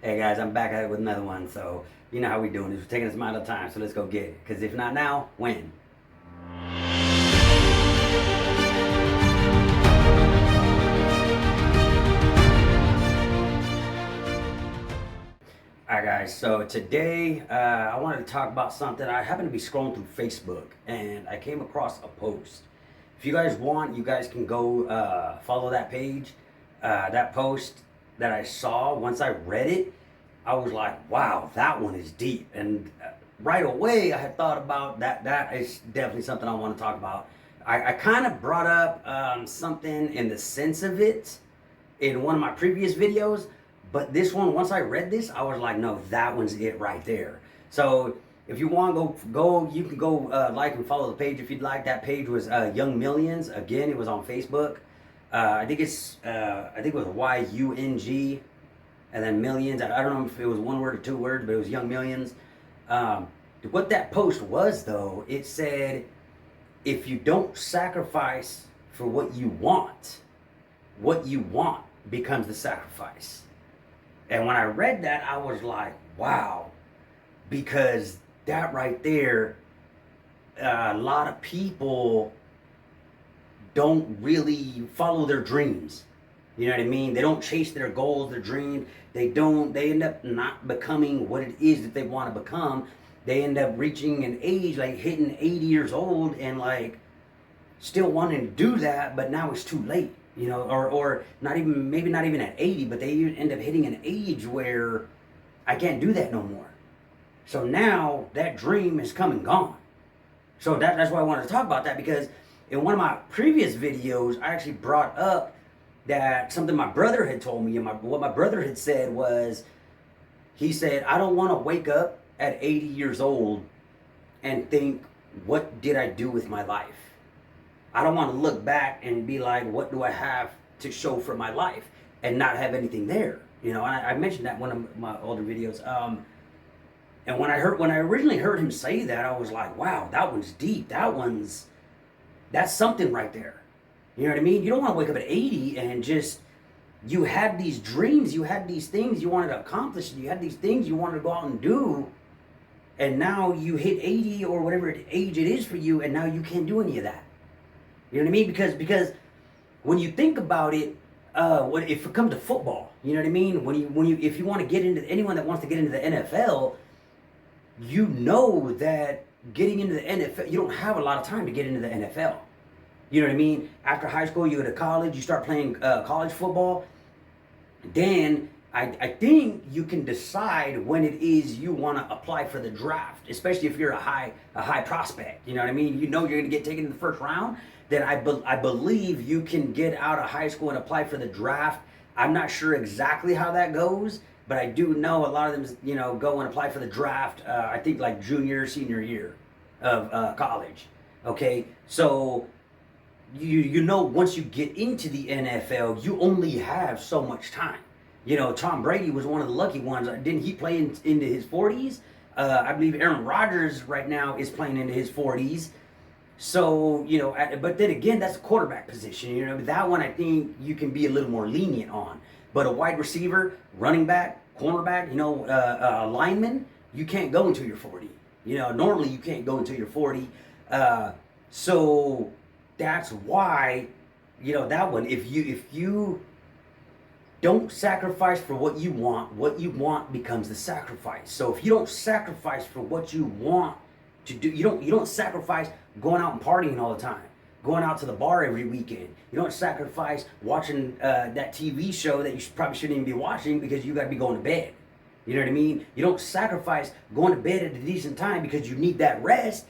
Hey guys, I'm back at it with another one. So you know how we doing this. We're taking this amount of time, so let's go get it. Because if not now, when? Alright guys, so today I wanted to talk about something. I happened to be scrolling through Facebook and I came across a post. If you guys want, you guys can go follow that page. That post that I saw, once I read it, I was like, wow, that one is deep. And right away I had thought about that. That is definitely something I want to talk about. I kind of brought up something in the sense of it in one of my previous videos, but this one, once I read this, I was like, no, that one's it right there. So if you want to go, you can go like and follow the page if you'd like. That page was Young Millions. Again, it was on Facebook. I think it was YUNG, and then millions. I don't know if it was one word or two words, but it was Young Millions. What that post was, though, it said, if you don't sacrifice for what you want becomes the sacrifice. And when I read that, I was like, wow, because that right there, a lot of people don't really follow their dreams. You know what I mean? They don't chase their goals, their dreams. They end up not becoming what it is that they want to become. They end up reaching an age, like hitting 80 years old and like still wanting to do that, but now it's too late. You know, or not even, maybe not even at 80, but they end up hitting an age where I can't do that no more. So now that dream is come and gone. So that's why I wanted to talk about that, because in one of my previous videos, I actually brought up that something my brother had told me, and what my brother had said was, he said, I don't want to wake up at 80 years old and think, what did I do with my life? I don't want to look back and be like, what do I have to show for my life, and not have anything there. You know, I mentioned that in one of my older videos. And when I originally heard him say that, I was like, wow, that one's deep. That's something right there. You know what I mean? You don't want to wake up at 80 and just, you had these dreams, you had these things you wanted to accomplish, you had these things you wanted to go out and do, and now you hit 80 or whatever age it is for you, and now you can't do any of that. You know what I mean? Because when you think about it, if it comes to football, you know what I mean? If you want to get into, anyone that wants to get into the NFL, you know that getting into the NFL, you don't have a lot of time to get into the NFL. You know what I mean? After high school, you go to college, you start playing college football. Then I think you can decide when it is you want to apply for the draft, especially if you're a high prospect. You know what I mean? You know you're going to get taken in the first round. Then I believe you can get out of high school and apply for the draft. I'm not sure exactly how that goes, but I do know a lot of them, you know, go and apply for the draft. I think like junior, senior year of college. Okay, so you know, once you get into the NFL, you only have so much time. You know, Tom Brady was one of the lucky ones. Didn't he play into his 40s? I believe Aaron Rodgers right now is playing into his 40s. So, you know, but then again, that's a quarterback position. You know, that one I think you can be a little more lenient on. But a wide receiver, running back, cornerback, you know, lineman, you can't go until you're 40. You know, normally you can't go until you're 40. So that's why, you know, that one, if you don't sacrifice for what you want becomes the sacrifice. So if you don't sacrifice for what you want to do, you don't sacrifice going out and partying all the time, going out to the bar every weekend. You don't sacrifice watching that TV show that you probably shouldn't even be watching because you got to be going to bed. You know what I mean? You don't sacrifice going to bed at a decent time because you need that rest,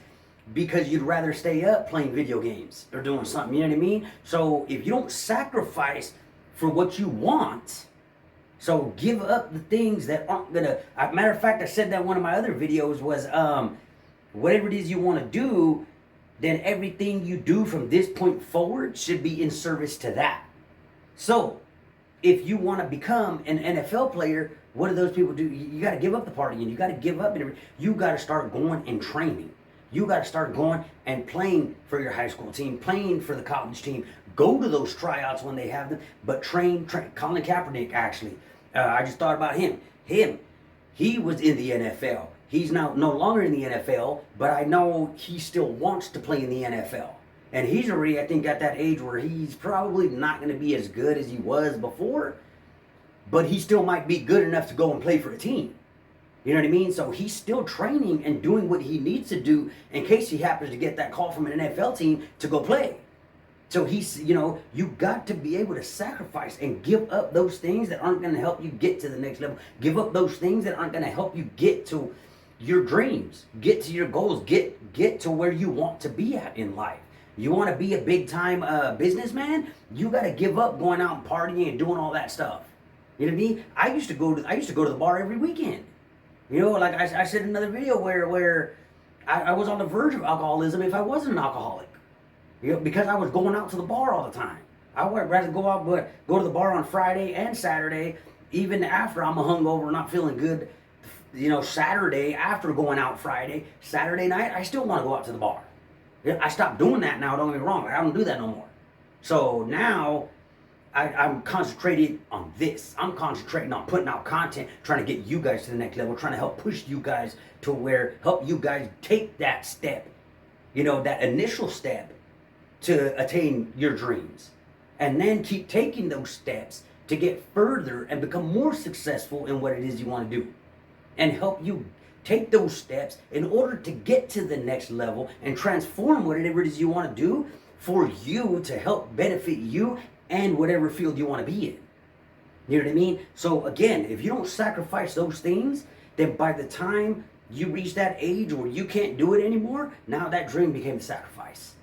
because you'd rather stay up playing video games or doing something. You know what I mean? So if you don't sacrifice for what you want, so give up the things that aren't gonna, matter of fact, I said that in one of my other videos was, whatever it is you want to do, then everything you do from this point forward should be in service to that. So if you want to become an NFL player, what do those people do? You got to give up the partying. You got to give up. You got to start going and training. You got to start going and playing for your high school team, playing for the college team. Go to those tryouts when they have them, but train. Colin Kaepernick, actually. I just thought about him. him. He was in the NFL. He's now no longer in the NFL, but I know he still wants to play in the NFL. And he's already, I think, at that age where he's probably not going to be as good as he was before, but he still might be good enough to go and play for a team. You know what I mean? So he's still training and doing what he needs to do in case he happens to get that call from an NFL team to go play. So he's, you got to be able to sacrifice and give up those things that aren't going to help you get to the next level. Give up those things that aren't going to help you get to your dreams, get to your goals, get to where you want to be at in life. You want to be a big time businessman? You got to give up going out and partying and doing all that stuff. You know what I mean? I used to go to the bar every weekend. Like I said in another video where I was on the verge of alcoholism if I wasn't an alcoholic. Because I was going out to the bar all the time. I would rather go out, but go to the bar on Friday and Saturday, even after I'm hungover, not feeling good. Saturday after going out Friday, Saturday night, I still want to go out to the bar. I stopped doing that now. Don't get me wrong. I don't do that no more. So now I'm concentrated on this. I'm concentrating on putting out content, trying to get you guys to the next level, trying to help push you guys to help you guys take that step, that initial step to attain your dreams. And then keep taking those steps to get further and become more successful in what it is you want to do. And help you take those steps in order to get to the next level and transform whatever it is you want to do for you to help benefit you and whatever field you want to be in. You know what I mean? So again, if you don't sacrifice those things, then by the time you reach that age where you can't do it anymore, now that dream became the sacrifice.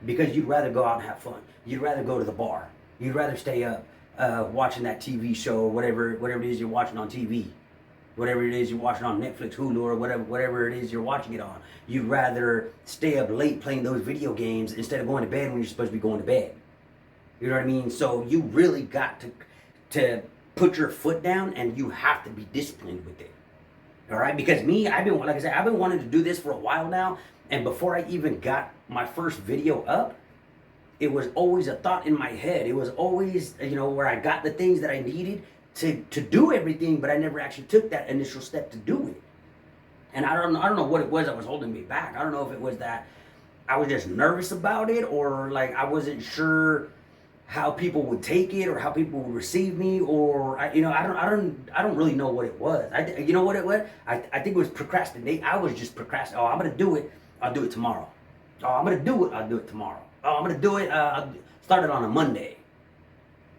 Because you'd rather go out and have fun. You'd rather go to the bar. You'd rather stay up watching that TV show or whatever it is you're watching on TV. Whatever it is you're watching on Netflix, Hulu, or whatever it is you're watching it on. You'd rather stay up late playing those video games instead of going to bed when you're supposed to be going to bed. You know what I mean? So you really got to put your foot down, and you have to be disciplined with it. All right? Because I've been wanting to do this for a while now, and before I even got my first video up, it was always a thought in my head. It was always, where I got the things that I needed to do everything, but I never actually took that initial step to do it. And I don't know what it was that was holding me back. I don't know if it was that I was just nervous about it, or like I wasn't sure how people would take it or how people would receive me, or I don't really know what it was. You know what it was? I think it was procrastinate. I was just procrastinating. Oh, I'm gonna do it. I'll do it tomorrow. Oh, I'm gonna do it. I'll do it tomorrow. Oh, I'm gonna do it. I'll start it on a Monday.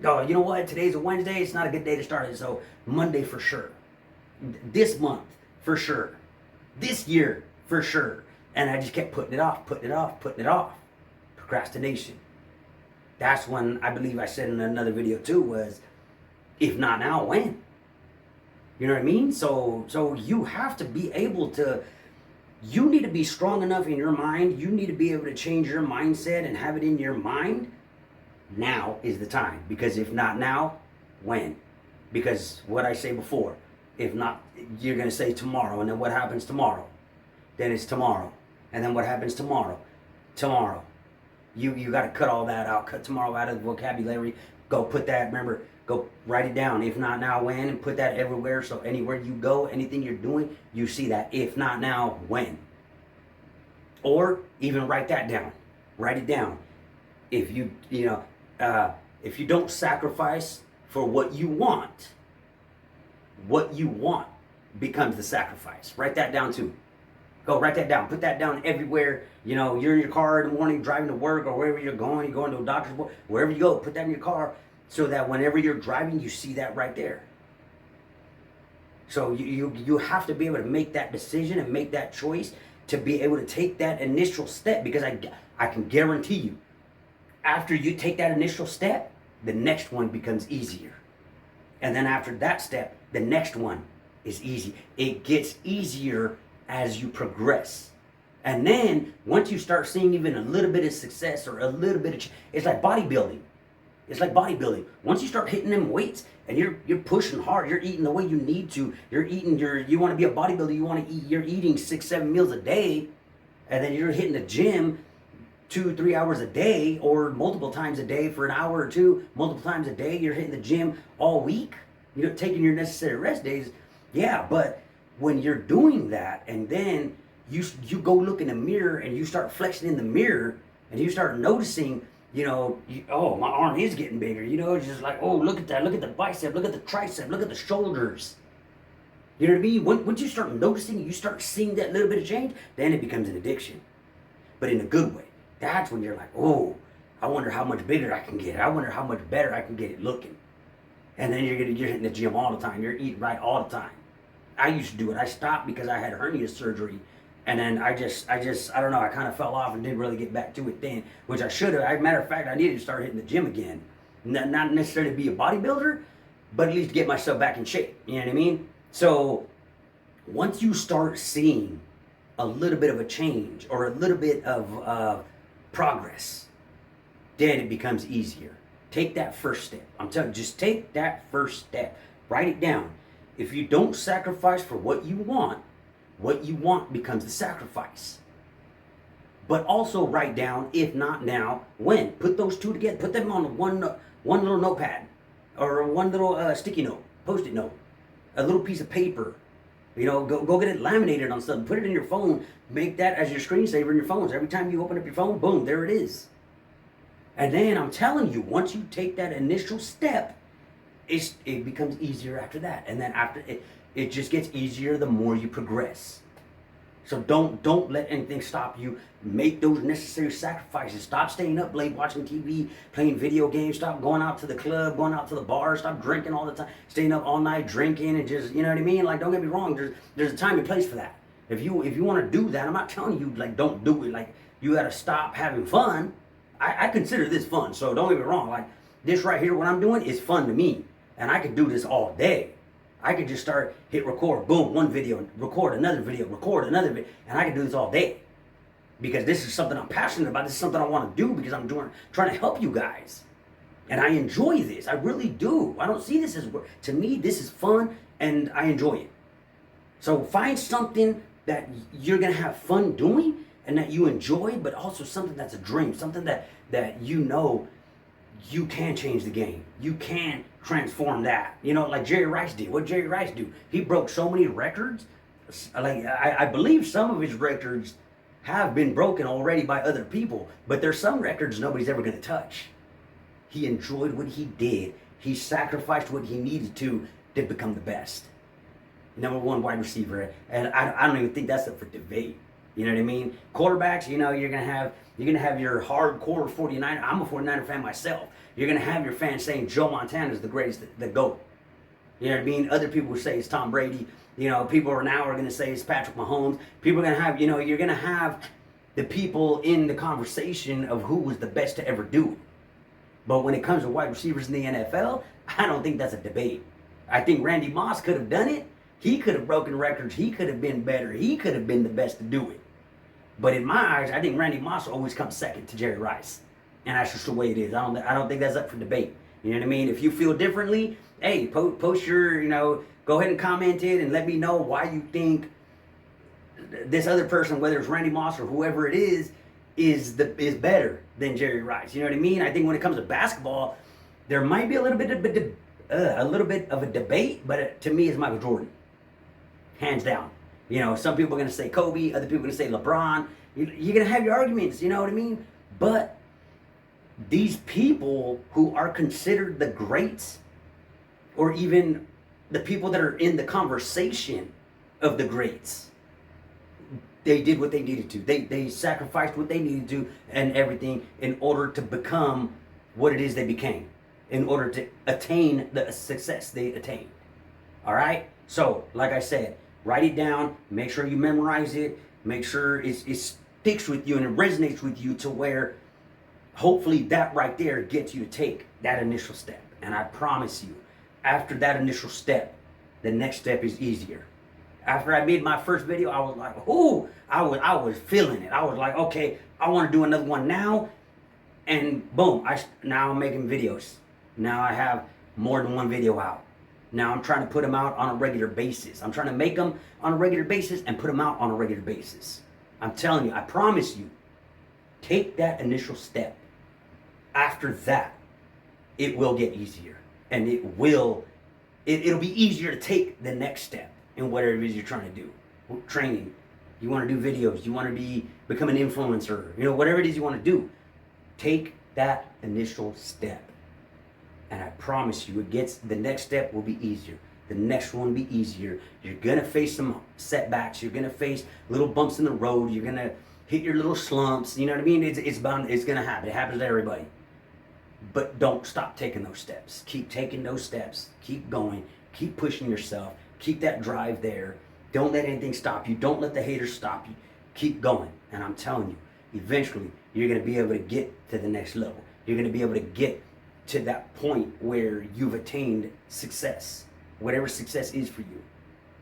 Oh, you know what? Today's a Wednesday. It's not a good day to start it. So Monday for sure. This month for sure. This year for sure. And I just kept putting it off. Procrastination. That's when I believe I said in another video too was, if not now, when? You know what I mean? So you have to be able to, you need to be strong enough in your mind. You need to be able to change your mindset and have it in your mind. Now is the time. Because if not now, when? Because what I say before, if not, you're going to say tomorrow. And then what happens tomorrow? Then it's tomorrow. And then what happens tomorrow? Tomorrow. You got to cut all that out. Cut tomorrow out of the vocabulary. Go put that, remember, go write it down. If not now, when? And put that everywhere. So anywhere you go, anything you're doing, you see that. If not now, when? Or even write that down. Write it down. If if you don't sacrifice for what you want becomes the sacrifice. Write that down too. Go write that down. Put that down everywhere. You're in your car in the morning driving to work or wherever you're going to a doctor's appointment, wherever you go, put that in your car so that whenever you're driving, you see that right there. So you have to be able to make that decision and make that choice to be able to take that initial step, because I can guarantee you, after you take that initial step, the next one becomes easier. And then after that step, the next one is easy. It gets easier as you progress. And then once you start seeing even a little bit of success or a little bit of, it's like bodybuilding. It's like bodybuilding. Once you start hitting them weights and you're pushing hard, you're eating the way you need to, you want to be a bodybuilder, you're eating 6-7 meals a day, and then you're hitting the gym 2-3 hours a day or multiple times a day for an hour or two, multiple times a day, you're hitting the gym all week, taking your necessary rest days. Yeah, but when you're doing that, and then you go look in the mirror and you start flexing in the mirror, and you start noticing, oh, my arm is getting bigger. It's just like, oh, look at that, look at the bicep, look at the tricep, look at the shoulders. You know what I mean? Once you start noticing, you start seeing that little bit of change, then it becomes an addiction, but in a good way. That's when you're like, oh, I wonder how much bigger I can get it. I wonder how much better I can get it looking. And then you're hitting the gym all the time. You're eating right all the time. I used to do it. I stopped because I had hernia surgery, and then I don't know. I kind of fell off and didn't really get back to it then, which I should have. As a matter of fact, I needed to start hitting the gym again. Not necessarily to be a bodybuilder, but at least get myself back in shape. You know what I mean? So once you start seeing a little bit of a change or a little bit of progress, then it becomes easier. Take that first step. I'm telling you, just take that first step. Write it down. If you don't sacrifice for what you want becomes the sacrifice. But also write down, if not now, when. Put those two together. Put them on one little notepad or one little sticky note, post-it note, a little piece of paper. Go get it laminated on something. Put it in your phone. Make that as your screensaver in your phones. Every time you open up your phone, boom, there it is. And then I'm telling you, once you take that initial step, it becomes easier after that. And then after it just gets easier the more you progress. So don't let anything stop you. Make those necessary sacrifices. Stop staying up late watching TV, playing video games. Stop going out to the club, going out to the bar. Stop drinking all the time. Staying up all night drinking and just, you know what I mean? Like, don't get me wrong. There's a time and place for that. If you want to do that, I'm not telling you, like, don't do it. Like, you got to stop having fun. I consider this fun, so don't get me wrong. Like, this right here, what I'm doing is fun to me. And I could do this all day. I could just hit record, boom, one video, record another video, and I can do this all day. Because this is something I'm passionate about. This is something I want to do because I'm trying to help you guys. And I enjoy this. I really do. I don't see this as work. To me, this is fun, and I enjoy it. So find something that you're going to have fun doing and that you enjoy, but also something that's a dream, something that you can change the game. You can transform that. Like Jerry Rice did. What Jerry Rice do? He broke so many records. Like I believe some of his records have been broken already by other people, but there's some records nobody's ever going to touch. He enjoyed what he did. He sacrificed what he needed to become the best. Number one wide receiver, and I don't even think that's up for debate. You know what I mean? Quarterbacks, you're gonna have your hardcore 49er. I'm a 49er fan myself. You're gonna have your fans saying Joe Montana is the greatest, the GOAT. You know what I mean? Other people will say it's Tom Brady. People are gonna say it's Patrick Mahomes. People are gonna have, you're gonna have the people in the conversation of who was the best to ever do it. But when it comes to wide receivers in the NFL, I don't think that's a debate. I think Randy Moss could have done it. He could have broken records. He could have been better. He could have been the best to do it. But in my eyes, I think Randy Moss always comes second to Jerry Rice. And that's just the way it is. I don't think that's up for debate. You know what I mean? If you feel differently, hey, post your, go ahead and comment it and let me know why you think this other person, whether it's Randy Moss or whoever it is better than Jerry Rice. You know what I mean? I think when it comes to basketball, there might be a little bit of a debate, but to me, it's Michael Jordan. Hands down. Some people are going to say Kobe, other people are going to say LeBron. You're going to have your arguments, you know what I mean? But these people who are considered the greats, or even the people that are in the conversation of the greats, they did what they needed to. They sacrificed what they needed to and everything in order to become what it is they became, in order to attain the success they attained. All right? So, like I said, write it down, make sure you memorize it, make sure it sticks with you and it resonates with you to where hopefully that right there gets you to take that initial step. And I promise you, after that initial step, the next step is easier. After I made my first video, I was like, ooh, I was feeling it. I was like, okay, I want to do another one now. And boom, now I'm making videos. Now I have more than one video out. Now I'm trying to put them out on a regular basis. I'm trying to make them on a regular basis and put them out on a regular basis. I'm telling you, I promise you, take that initial step. After that, it will get easier. And it'll be easier to take the next step. in whatever it is you're trying to do. Training. You want to do videos. You want to become an influencer. Whatever it is you want to do. Take that initial step. And I promise you, the next step will be easier. The next one will be easier. You're going to face some setbacks. You're going to face little bumps in the road. You're going to hit your little slumps. You know what I mean? It's going to happen. It happens to everybody. But don't stop taking those steps. Keep taking those steps. Keep going. Keep pushing yourself. Keep that drive there. Don't let anything stop you. Don't let the haters stop you. Keep going. And I'm telling you, eventually, you're going to be able to get to the next level. You're going to be able to get to that point where you've attained success. Whatever success is for you.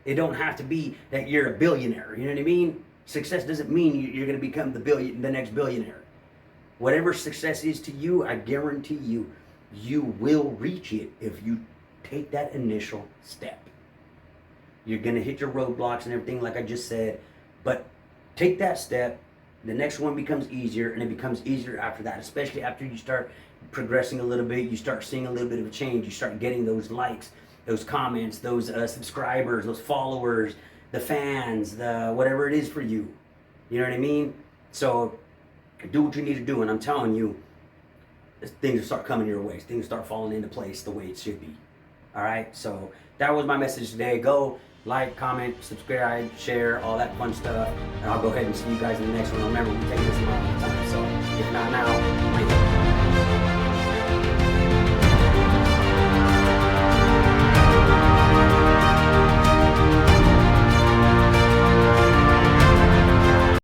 It don't have to be that you're a billionaire. You know what I mean? Success doesn't mean you're going to become the next billionaire. Whatever success is to you, I guarantee you, you will reach it if you take that initial step. You're going to hit your roadblocks and everything like I just said, but take that step. The next one becomes easier, and it becomes easier after that, especially after you start progressing a little bit, you start seeing a little bit of a change, you start getting those likes, those comments, those subscribers, those followers, the fans, the whatever it is for you. You know what I mean? So do what you need to do, and I'm telling you, things will start coming your way. Things start falling into place the way it should be. All right? So that was my message today. Go like, comment, subscribe, share, all that fun stuff, and I'll go ahead and see you guys in the next one. Remember, we take this a long time.